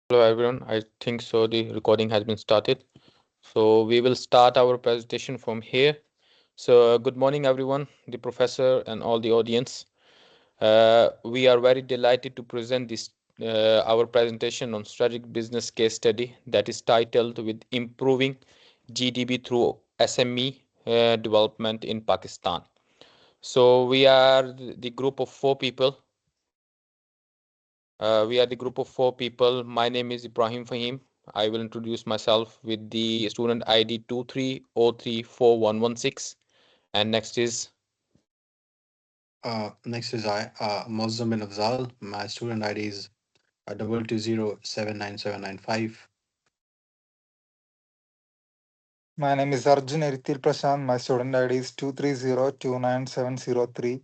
Hello everyone, I think so the recording has been started. So we will start our presentation from here. So good morning everyone, the professor and all the audience. We are very delighted to present this our presentation on strategic business case study that is titled with improving GDP through SME development in Pakistan. So we are the group of four people. We are the group of four people. My name is Ibrahim Fahim. I will introduce myself with the student ID 23034116. And next is, Next is Mozzam bin Afzal. My student ID is 220799795. My name is Arjun Erithil Prashant. My student ID is 230297003.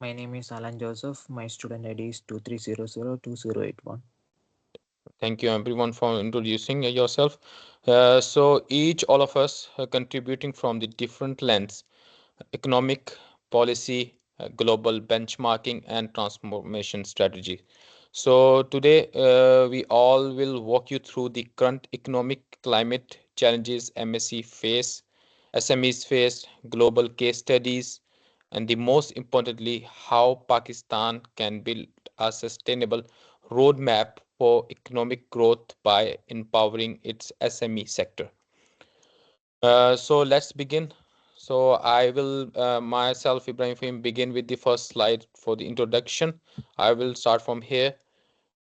My name is Alan Joseph. My student ID is 23002081. thank you everyone for introducing yourself. Each all of us are contributing from the different lens, economic, policy, global benchmarking, and transformation strategy. So today we all will walk you through the current economic climate challenges SMEs face, global case studies, and the most importantly, how Pakistan can build a sustainable roadmap for economic growth by empowering its SME sector. So let's begin. So I will myself, Ibrahim Fahim, begin with the first slide for the introduction. I will start from here.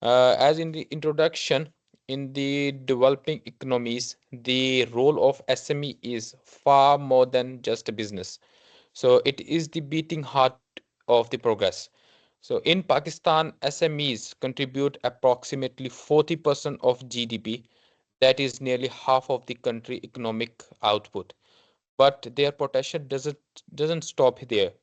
As in the introduction, in the developing economies, the role of SME is far more than just a business. So it is the beating heart of the progress. So in Pakistan, SMEs contribute approximately 40% of GDP. That is nearly half of the country economic output. But their potential doesn't stop there.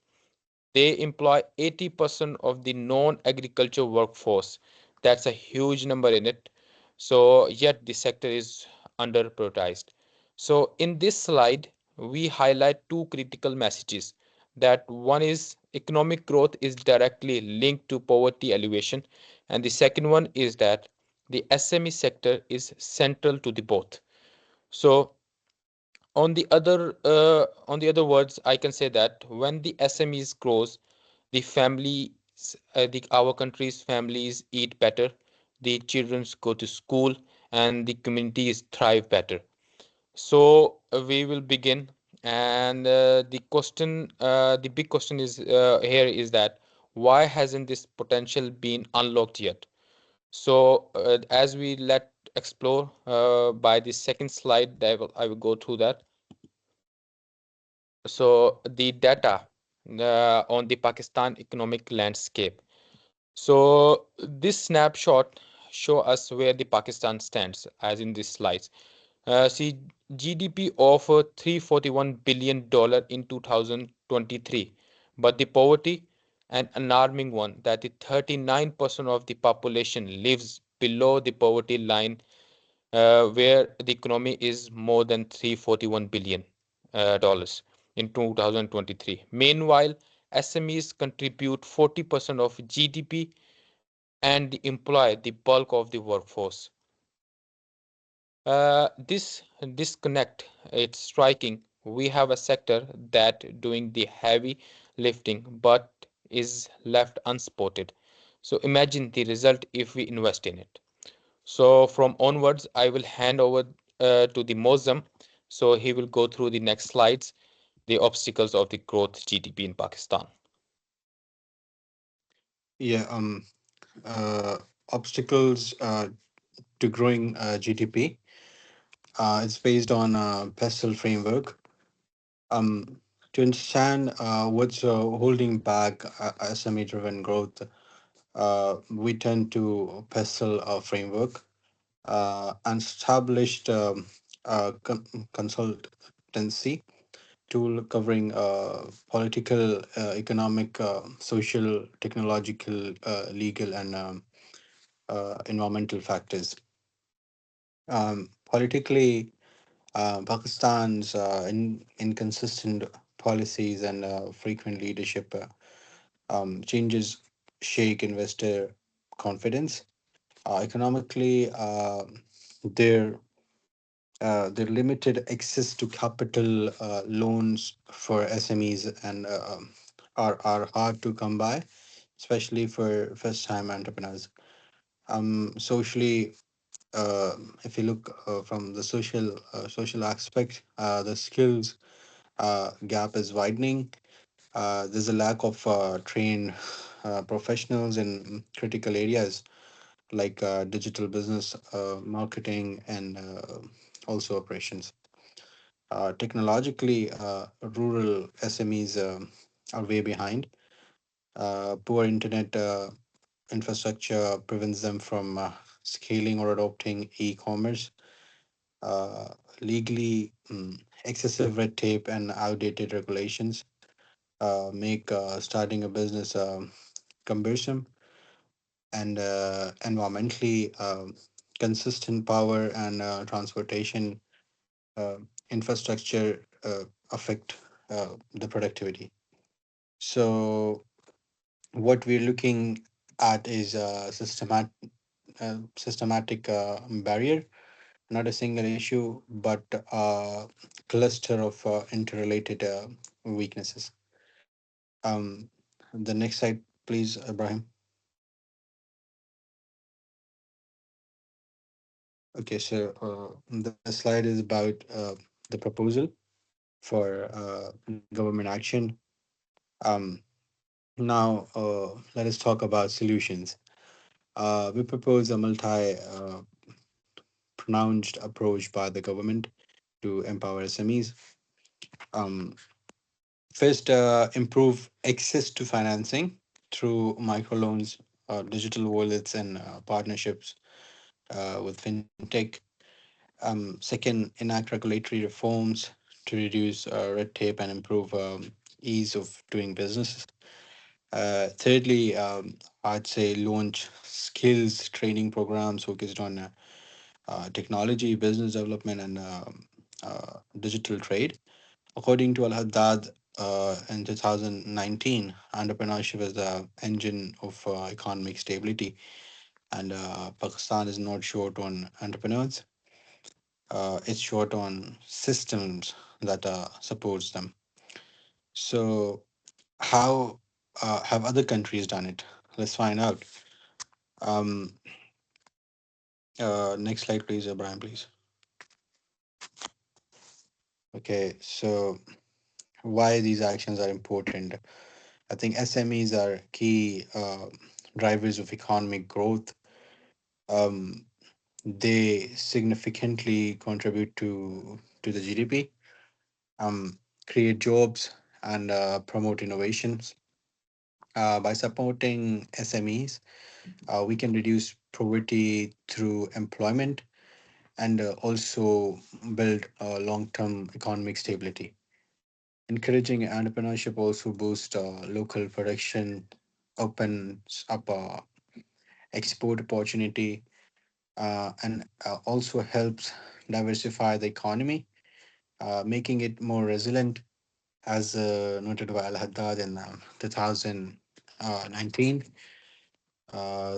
They employ 80% of the non-agriculture workforce. That's a huge number in it. So yet the sector is under-prioritized. So in this slide, we highlight two critical messages. That one is economic growth is directly linked to poverty alleviation, and the second one is that the SME sector is central to the both. So on the other words, I can say that when the SMEs grows, the families, our country's families eat better, the children go to school, and the communities thrive better. So we will begin, and the big question is here is that why hasn't this potential been unlocked yet? So as we let explore by the second slide, I will go through that. So the data on the Pakistan economic landscape. So this snapshot show us where the Pakistan stands, as in these slides. See, GDP of $341 billion in 2023, but the poverty, an alarming one, that the 39% of the population lives below the poverty line, where the economy is more than $341 billion dollars in 2023. Meanwhile, SMEs contribute 40% of GDP and employ the bulk of the workforce. This disconnect, it's striking. We have a sector that doing the heavy lifting but is left unspotted. So imagine the result if we invest in it. So from onwards, I will hand over to the Mozam. So he will go through the next slides, the obstacles of the growth GDP in Pakistan. Yeah, uh, Obstacles to growing GDP. It's based on PESTLE framework. Um, to understand what's holding back SME-driven growth, we turn to PESTLE framework, an established consultancy tool covering political, economic, social, technological, legal, and environmental factors. Politically, Pakistan's inconsistent policies and frequent leadership changes shake investor confidence. Economically, their limited access to capital loans for SMEs and are hard to come by, especially for first-time entrepreneurs. Socially, uh, if you look from the social aspect, the skills gap is widening. There's a lack of trained professionals in critical areas like digital business, marketing, and also operations. Technologically, rural SMEs are way behind. Poor internet infrastructure prevents them from scaling or adopting e-commerce. Uh, Legally, excessive red tape and outdated regulations make starting a business cumbersome, and environmentally, consistent power and transportation uh, infrastructure affect the productivity. So, what we're looking at is a systematic barrier, not a single issue, but a cluster of interrelated weaknesses. Um, the next slide, please, Ibrahim. Okay, so the slide is about the proposal for government action. Um, Now, let us talk about solutions. We propose a multi pronounced approach by the government to empower SMEs. Um, First, improve access to financing through microloans, digital wallets, and partnerships with fintech. Second, enact regulatory reforms to reduce red tape and improve ease of doing business. Thirdly, I'd say launch skills training programs focused on technology, business development, and digital trade. According to Al Haddad, in 2019, entrepreneurship is the engine of economic stability, and Pakistan is not short on entrepreneurs. It's short on systems that supports them. So, how have other countries done it? Let's find out. Um, Next slide, please, Brian, please. Okay, so why these actions are important? I think SMEs are key drivers of economic growth. Um, they significantly contribute to the GDP, um, create jobs, and promote innovations. By supporting SMEs, we can reduce poverty through employment and also build long-term economic stability. Encouraging entrepreneurship also boosts local production, opens up export opportunity, and also helps diversify the economy, making it more resilient, as noted by Al Haddad in 2019.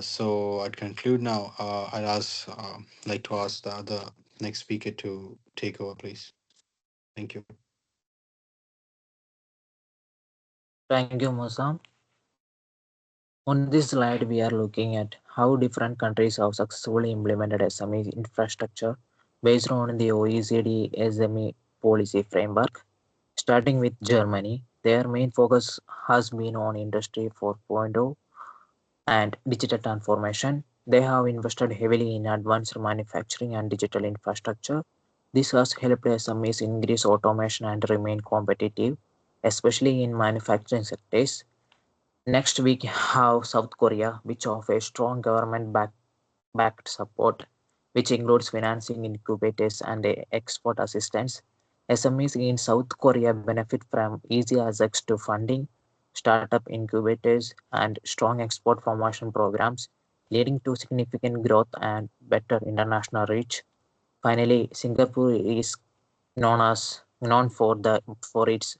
So I'd conclude now. I'd like to ask the other next speaker to take over, please. Thank you. Thank you, Musam. On this slide, we are looking at how different countries have successfully implemented SME infrastructure based on the OECD SME policy framework. Starting with Germany, their main focus has been on Industry 4.0 and digital transformation. They have invested heavily in advanced manufacturing and digital infrastructure. This has helped SMEs increase automation and remain competitive, especially in manufacturing sectors. Next, we have South Korea, which offers strong government backed support, which includes financing incubators and export assistance. SMEs in South Korea benefit from easy access to funding, startup incubators, and strong export promotion programs, leading to significant growth and better international reach. Finally, Singapore is known for its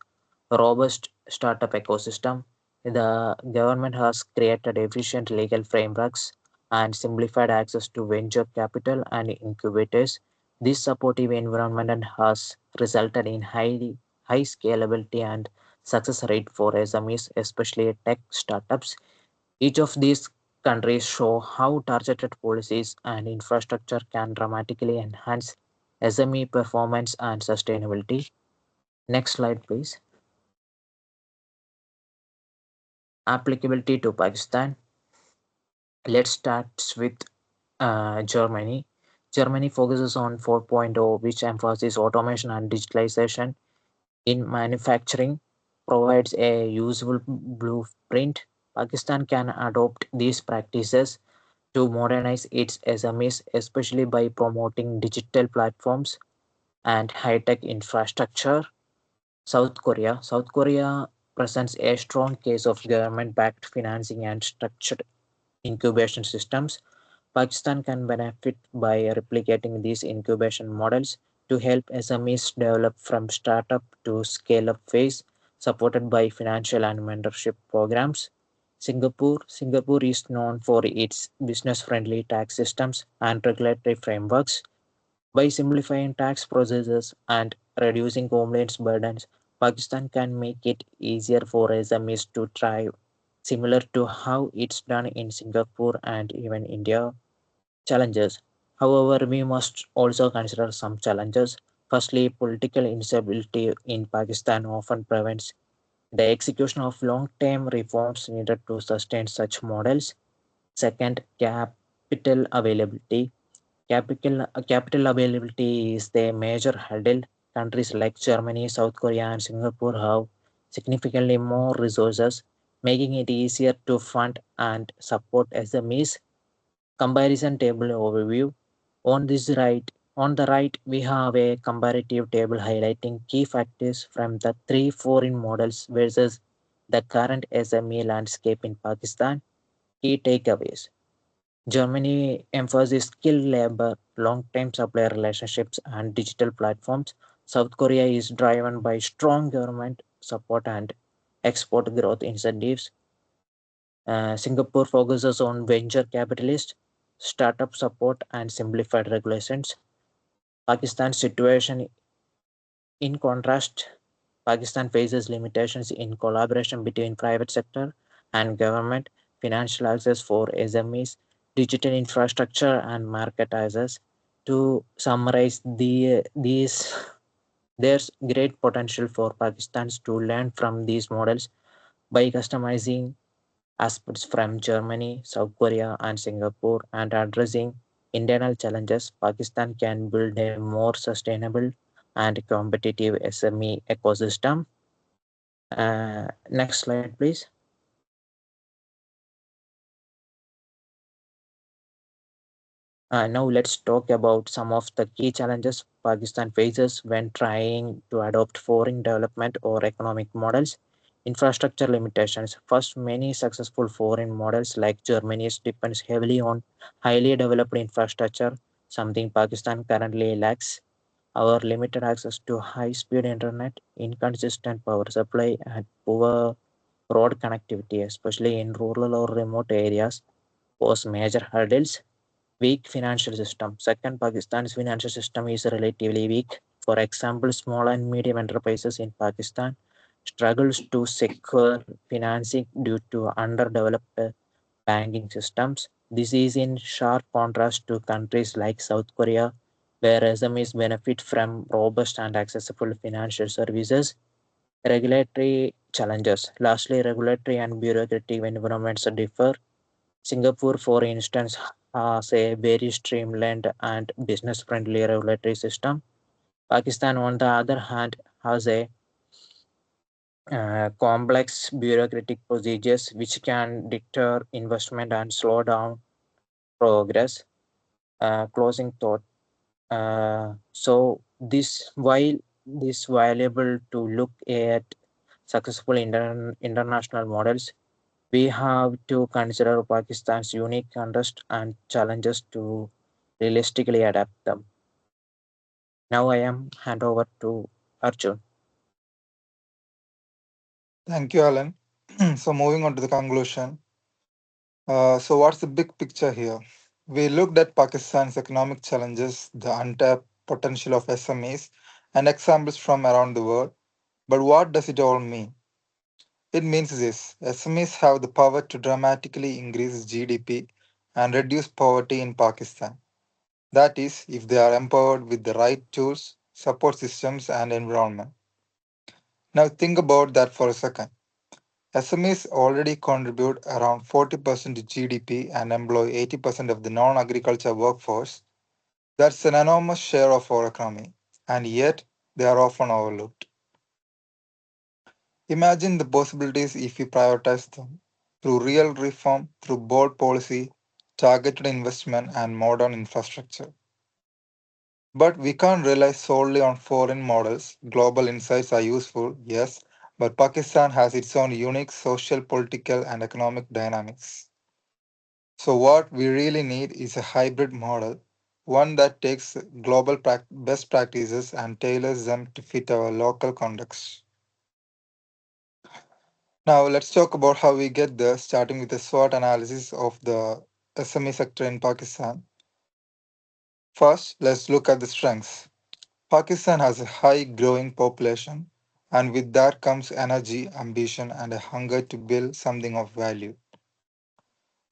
robust startup ecosystem. The government has created efficient legal frameworks, and simplified access to venture capital and incubators. This supportive environment has resulted in high scalability and success rate for SMEs, especially tech startups. Each of these countries show how targeted policies and infrastructure can dramatically enhance SME performance and sustainability. Next slide, please. Applicability to Pakistan. Let's start with Germany. Germany focuses on 4.0, which emphasizes automation and digitalization in manufacturing, provides a usable blueprint. Pakistan can adopt these practices to modernize its SMEs, especially by promoting digital platforms and high tech infrastructure. South Korea. South Korea presents a strong case of government backed financing and structured incubation systems. Pakistan can benefit by replicating these incubation models to help SMEs develop from startup to scale up phase, supported by financial and mentorship programs. Singapore is known for its business friendly tax systems and regulatory frameworks. By simplifying tax processes and reducing compliance burdens, Pakistan can make it easier for SMEs to thrive, similar to how it's done in Singapore and even India. Challenges. However, we must also consider some challenges. Firstly, political instability in Pakistan often prevents the execution of long term reforms needed to sustain such models. Second, capital availability. Capital availability is the major hurdle. Countries like Germany, South Korea, and Singapore have significantly more resources, making it easier to fund and support SMEs. Comparison table overview. On this right, on the right, we have a comparative table highlighting key factors from the three foreign models versus the current SME landscape in Pakistan. Key takeaways. Germany emphasizes skilled labor, long-term supplier relationships, and digital platforms. South Korea is driven by strong government support and export growth incentives. Singapore focuses on venture capitalists, startup support, and simplified regulations. Pakistan's situation, in contrast, Pakistan faces limitations in collaboration between private sector and government, financial access for SMEs, digital infrastructure, and market access. To summarize these, there's great potential for Pakistan to learn from these models by customizing aspects from Germany, South Korea, and Singapore, and addressing internal challenges. Pakistan can build a more sustainable and competitive SME ecosystem. Next slide, please. Now let's talk about some of the key challenges Pakistan faces when trying to adopt foreign development or economic models. Infrastructure limitations. First, many successful foreign models like Germany's depends heavily on highly developed infrastructure, something Pakistan currently lacks. Our limited access to high-speed internet, inconsistent power supply, and poor road connectivity, especially in rural or remote areas, pose major hurdles. Weak financial system. Second, Pakistan's financial system is relatively weak. For example, small and medium enterprises in Pakistan struggles to secure financing due to underdeveloped banking systems. This is in sharp contrast to countries like South Korea, where SMEs benefit from robust and accessible financial services. Regulatory challenges. Lastly, regulatory and bureaucratic environments differ. Singapore, for instance, has a very streamlined and business friendly regulatory system. Pakistan, on the other hand, has a complex bureaucratic procedures which can deter investment and slow down progress. Closing thought. So this while this valuable to look at successful international models, we have to consider Pakistan's unique interest and challenges to realistically adapt them. Now I am hand over to Arjun. Thank you, Alan. So, moving on to the conclusion. So, what's the big picture here? We looked at Pakistan's economic challenges, the untapped potential of SMEs, and examples from around the world. But what does it all mean? It means this: SMEs have the power to dramatically increase GDP and reduce poverty in Pakistan. That is, if they are empowered with the right tools, support systems, and environment. Now, think about that for a second. SMEs already contribute around 40% to GDP and employ 80% of the non agriculture workforce. That's an enormous share of our economy, and yet they are often overlooked. Imagine the possibilities if we prioritize them through real reform, through bold policy, targeted investment, and modern infrastructure. But we can't rely solely on foreign models. Global insights are useful, yes, but Pakistan has its own unique social, political, and economic dynamics. So, what we really need is a hybrid model, one that takes global best practices and tailors them to fit our local context. Now, let's talk about how we get there, starting with a SWOT analysis of the SME sector in Pakistan. First, let's look at the strengths. Pakistan has a high growing population, and with that comes energy, ambition, and a hunger to build something of value.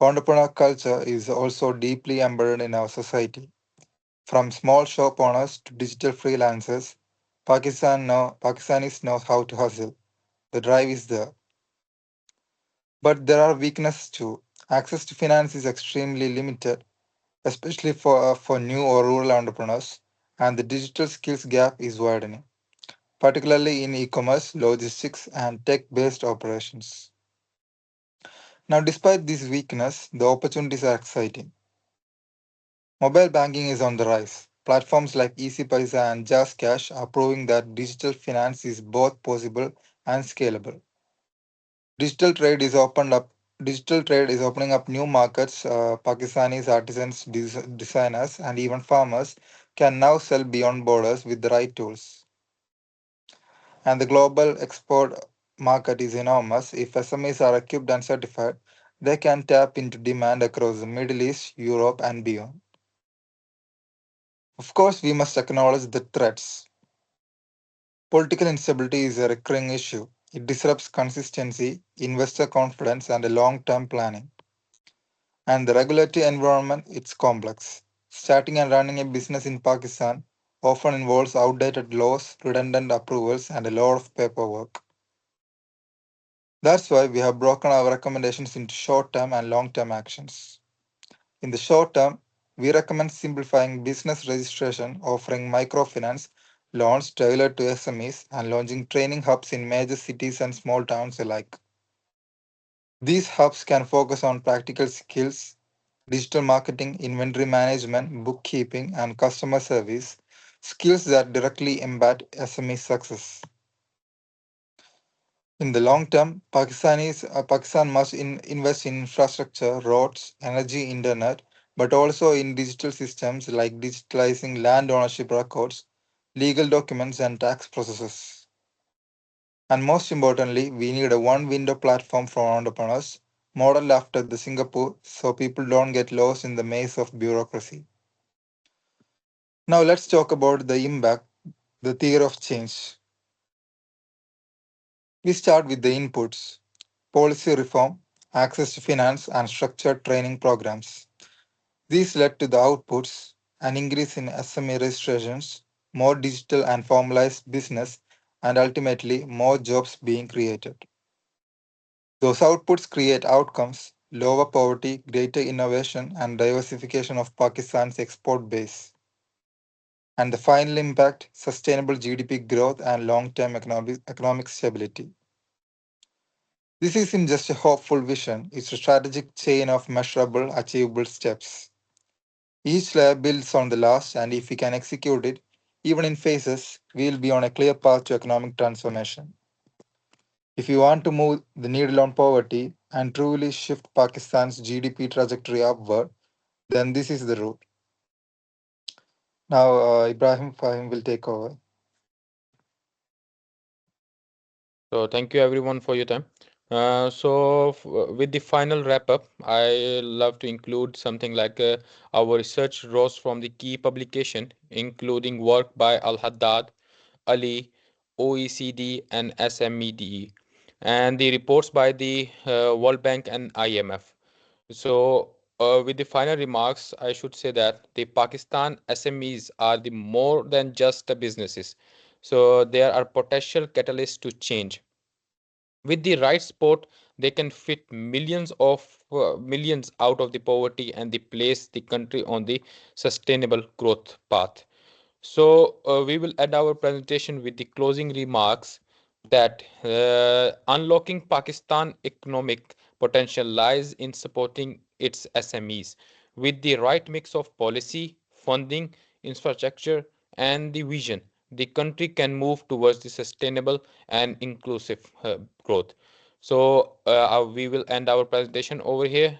Entrepreneur culture is also deeply embedded in our society. From small shop owners to digital freelancers, Pakistanis know how to hustle. The drive is there. But there are weaknesses too. Access to finance is extremely limited, especially for new or rural entrepreneurs, and the digital skills gap is widening, particularly in e commerce, logistics, and tech based operations. Now, despite this weakness, the opportunities are exciting. Mobile banking is on the rise. Platforms like Easy Paisa and Just Cash are proving that digital finance is both possible and scalable. Digital trade is opened up. Digital trade is opening up new markets. Pakistanis, artisans, designers, and even farmers can now sell beyond borders with the right tools. And the global export market is enormous. If SMEs are equipped and certified, they can tap into demand across the Middle East, Europe, and beyond. Of course, we must acknowledge the threats. Political instability is a recurring issue. It disrupts consistency, investor confidence, and long term planning. And the regulatory environment, it's complex. Starting and running a business in Pakistan often involves outdated laws, redundant approvals, and a lot of paperwork. That's why we have broken our recommendations into short term and long term actions. In the short term, we recommend simplifying business registration, offering microfinance loans tailored to SMEs, and launching training hubs in major cities and small towns alike. These hubs can focus on practical skills, digital marketing, inventory management, bookkeeping, and customer service, skills that directly impact SME success. In the long term, Pakistan must invest in infrastructure, roads, energy, internet, but also in digital systems like digitalizing land ownership records, legal documents, and tax processes. And most importantly, we need a one-window platform for entrepreneurs, modeled after the Singapore, so people don't get lost in the maze of bureaucracy. Now let's talk about the impact, the theory of change. We start with the inputs: policy reform, access to finance, and structured training programs. These led to the outputs: an increase in SME registrations, more digital and formalized business, and ultimately more jobs being created. Those outputs create outcomes: lower poverty, greater innovation, and diversification of Pakistan's export base. And the final impact: sustainable GDP growth and long term economic stability. This isn't just a hopeful vision, it's a strategic chain of measurable, achievable steps. Each layer builds on the last, and if we can execute it, even in phases, we will be on a clear path to economic transformation. If you want to move the needle on poverty and truly shift Pakistan's GDP trajectory upward, then this is the route. Now, Ibrahim Fahim will take over. So thank you everyone for your time. With the final wrap up, I love to include something like our research rose from the key publication, including work by Al Haddad, Ali, OECD, and SMEDE, and the reports by the World Bank and IMF. With the final remarks, I should say that the Pakistan SMEs are the more than just the businesses. So, there are potential catalysts to change. With the right support, they can fit millions out of the poverty and they place the country on the sustainable growth path. We will end our presentation with the closing remarks that unlocking Pakistan economic potential lies in supporting its SMEs with the right mix of policy, funding, infrastructure, and the vision. The country can move towards the sustainable and inclusive growth. We will end our presentation over here.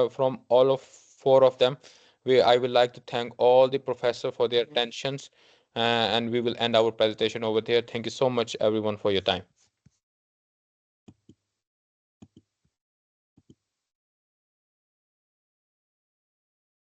From all of four of them, I would like to thank all the professor for their attentions, and we will end our presentation over there. Thank you so much, everyone, for your time.